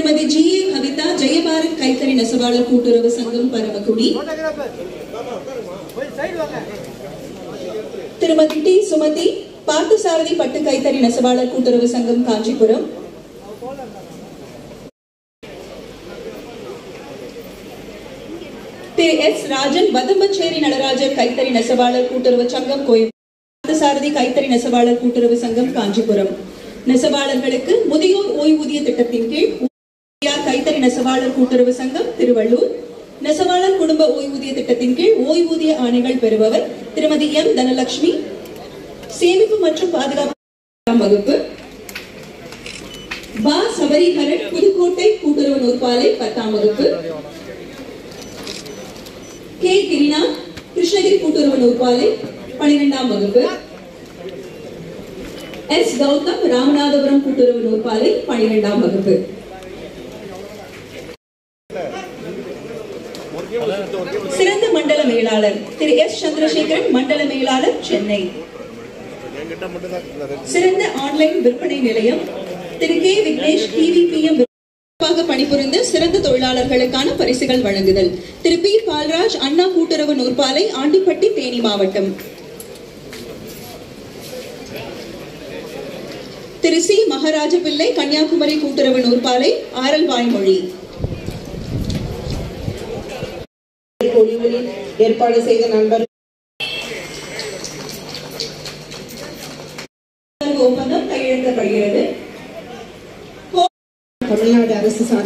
திருமதி ஜி.ஏ. கவிதா ஜெயபாரத் கைத்தறி நெசவாளர் கூட்டுறவு சங்கம் பரமக்குடி, திருமதி டி. சுமதி பார்த்தசாரதி பட்டு கைத்தறி நெசவாளர் கூட்டுறவு சங்கம் காஞ்சிபுரம், திரு எஸ். ராஜன் வதம்பச்சேரி நடராஜர் கைத்தறி நெசவாளர் கூட்டுறவு சங்கம் கோயம்புத்தூர், பார்த்தசாரதி கைத்தறி நெசவாளர் கூட்டுறவு சங்கம் காஞ்சிபுரம். நெசவாளர்களுக்கு முதியோர் ஓய்வூதிய திட்டத்தின் கீழ் கைத்தறி நெசவாளர் கூட்டுறவு சங்கம் திருவள்ளூர், நெசவாளர் குடும்ப ஓய்வூதிய திட்டத்தின் கீழ் ஓய்வூதிய ஆணைகள் பெறுபவர் திருமதி எம். தனலட்சுமி, சேமிப்பு மற்றும் பாதுகாப்பு வகுப்பு, பா. சபரிஹரன் புதுக்கோட்டை கூட்டுறவு நூற்பாலை 10ஆம் வகுப்பு, கே. கிரினா கிருஷ்ணகிரி கூட்டுறவு நூற்பாலை 12ஆம் வகுப்பு, எஸ். கௌதம் ராமநாதபுரம் கூட்டுறவு நூற்பாலை 12ஆம் வகுப்பு. சிறந்த மண்டல மேலாளர் திரு எஸ். சந்திரசேகரன், மண்டல மேலாளர் சென்னை. சிறந்த ஆன்லைன் விற்பனை நிலையம் திரு கே. விக்னேஷ், டிவிபிஎம் பணிபுரிந்த சிறந்த தொழிலாளர்களுக்கான பரிசுகள் வழங்குதல் திரு பி. பால்ராஜ், அண்ணா கூட்டுறவு நூற்பாலை ஆண்டிப்பட்டி தேனி மாவட்டம். திரு சி. மகாராஜ பிள்ளை, கன்னியாகுமரி கூட்டுறவு நூற்பாலை ஆரல் வாய்மொழி. ஏற்பாடு செய்த நண்பர் ஒப்பந்தம் கையெழுத்தப்படுகிறது. தமிழ்நாடு அரசு சார்பில்